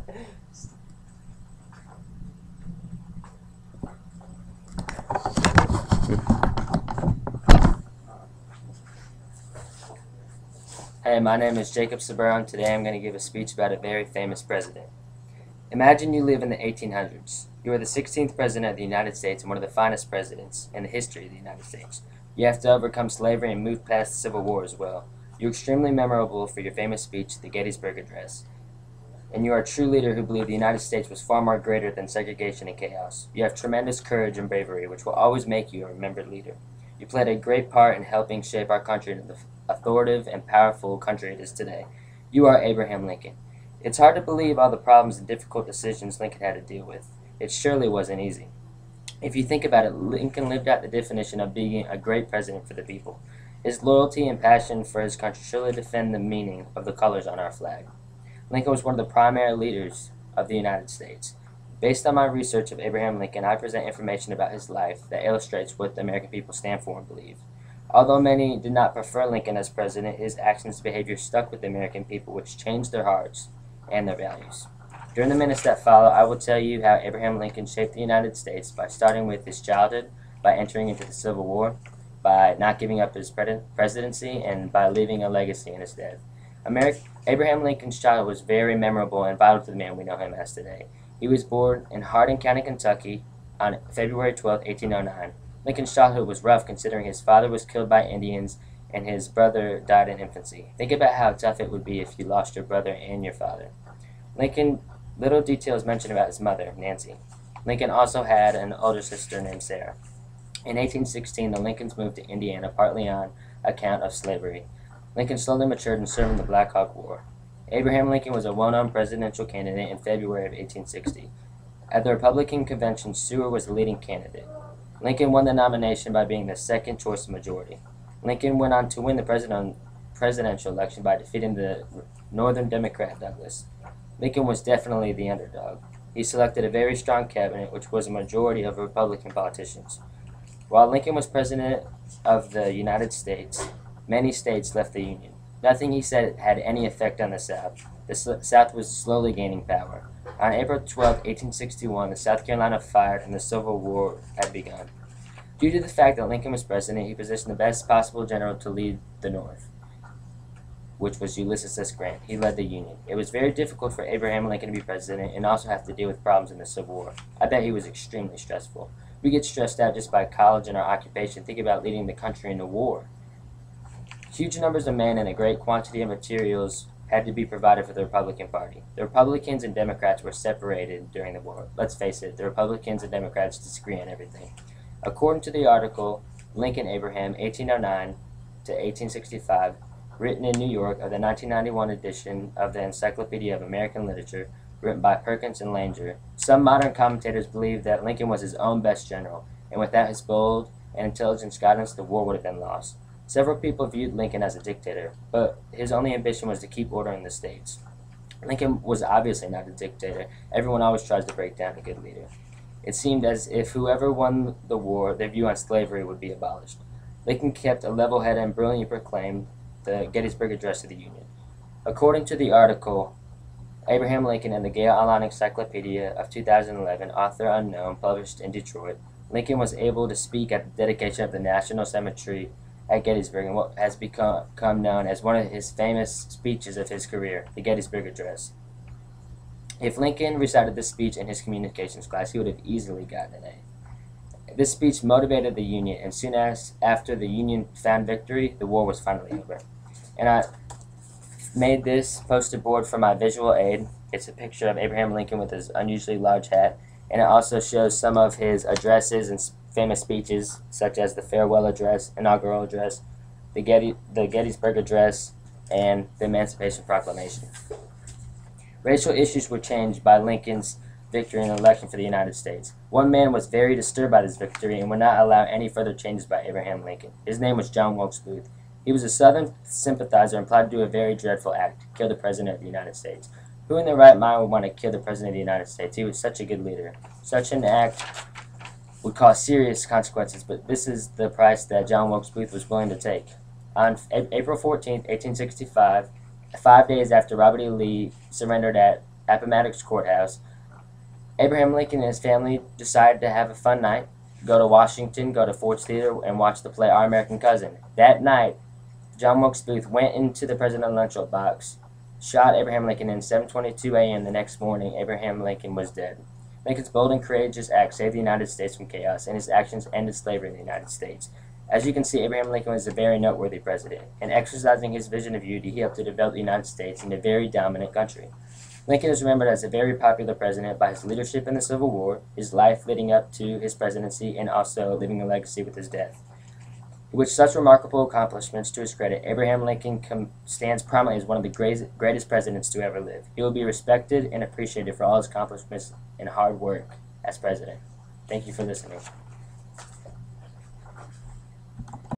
Hey, my name is Jacob Saburro, and today I'm going to give a speech about a very famous president. Imagine you live in the 1800s. You are the 16th president of the United States and one of the finest presidents in the history of the United States. You have to overcome slavery and move past the Civil War as well. You're extremely memorable for your famous speech, the Gettysburg Address. And you are a true leader who believed the United States was far more greater than segregation and chaos. You have tremendous courage and bravery, which will always make you a remembered leader. You played a great part in helping shape our country into the authoritative and powerful country it is today. You are Abraham Lincoln. It's hard to believe all the problems and difficult decisions Lincoln had to deal with. It surely wasn't easy. If you think about it, Lincoln lived out the definition of being a great president for the people. His loyalty and passion for his country surely defend the meaning of the colors on our flag. Lincoln was one of the primary leaders of the United States. Based on my research of Abraham Lincoln, I present information about his life that illustrates what the American people stand for and believe. Although many did not prefer Lincoln as president, his actions and behavior stuck with the American people, which changed their hearts and their values. During the minutes that follow, I will tell you how Abraham Lincoln shaped the United States by starting with his childhood, by entering into the Civil War, by not giving up his presidency, and by leaving a legacy in his death. Abraham Lincoln's childhood was very memorable and vital to the man we know him as today. He was born in Hardin County, Kentucky on February 12, 1809. Lincoln's childhood was rough considering his father was killed by Indians and his brother died in infancy. Think about how tough it would be if you lost your brother and your father. Little details mentioned about his mother, Nancy. Lincoln also had an older sister named Sarah. In 1816, the Lincolns moved to Indiana partly on account of slavery. Lincoln slowly matured and served in the Black Hawk War. Abraham Lincoln was a well-known presidential candidate in February of 1860. At the Republican convention, Seward was the leading candidate. Lincoln won the nomination by being the second choice majority. Lincoln went on to win the presidential election by defeating the Northern Democrat Douglas. Lincoln was definitely the underdog. He selected a very strong cabinet, which was a majority of Republican politicians. While Lincoln was president of the United States, many states left the Union. Nothing he said had any effect on the South. The South was slowly gaining power. On April 12, 1861, the South Carolina fired and the Civil War had begun. Due to the fact that Lincoln was president, he positioned the best possible general to lead the North, which was Ulysses S. Grant. He led the Union. It was very difficult for Abraham Lincoln to be president and also have to deal with problems in the Civil War. I bet he was extremely stressful. We get stressed out just by college and our occupation. Think about leading the country in a war. Huge numbers of men and a great quantity of materials had to be provided for the Republican Party. The Republicans and Democrats were separated during the war. Let's face it, the Republicans and Democrats disagree on everything. According to the article, Lincoln Abraham, 1809 to 1865, written in New York of the 1991 edition of the Encyclopedia of American Literature, written by Perkins and Langer, some modern commentators believe that Lincoln was his own best general, and without his bold and intelligent guidance, the war would have been lost. Several people viewed Lincoln as a dictator, but his only ambition was to keep order in the states. Lincoln was obviously not a dictator. Everyone always tries to break down a good leader. It seemed as if whoever won the war, their view on slavery would be abolished. Lincoln kept a level head and brilliantly proclaimed the Gettysburg Address to the Union. According to the article, Abraham Lincoln and the Gale Online Encyclopedia of 2011, author unknown, published in Detroit, Lincoln was able to speak at the dedication of the National Cemetery at Gettysburg in what has become known as one of his famous speeches of his career, the Gettysburg Address. If Lincoln recited this speech in his communications class, he would have easily gotten an A. This speech motivated the Union, and soon after the Union found victory, the war was finally over. And I made this poster board for my visual aid. It's a picture of Abraham Lincoln with his unusually large hat, and it also shows some of his addresses and famous speeches, such as the Farewell Address, Inaugural Address, the Gettysburg Address, and the Emancipation Proclamation. Racial issues were changed by Lincoln's victory in the election for the United States. One man was very disturbed by this victory and would not allow any further changes by Abraham Lincoln. His name was John Wilkes Booth. He was a Southern sympathizer and plotted to do a very dreadful act, kill the President of the United States. Who in their right mind would want to kill the President of the United States? He was such a good leader. Such an act would cause serious consequences, but this is the price that John Wilkes Booth was willing to take. On April 14, 1865, 5 days after Robert E. Lee surrendered at Appomattox Courthouse, Abraham Lincoln and his family decided to have a fun night, go to Washington, go to Ford's Theater, and watch the play Our American Cousin. That night, John Wilkes Booth went into the presidential lunch box, shot Abraham Lincoln, and 7:22 a.m. the next morning, Abraham Lincoln was dead. Lincoln's bold and courageous act saved the United States from chaos, and his actions ended slavery in the United States. As you can see, Abraham Lincoln was a very noteworthy president. In exercising his vision of unity, he helped to develop the United States into a very dominant country. Lincoln is remembered as a very popular president by his leadership in the Civil War, his life leading up to his presidency, and also leaving a legacy with his death. With such remarkable accomplishments to his credit, Abraham Lincoln stands prominently as one of the greatest presidents to ever live. He will be respected and appreciated for all his accomplishments and hard work as president. Thank you for listening.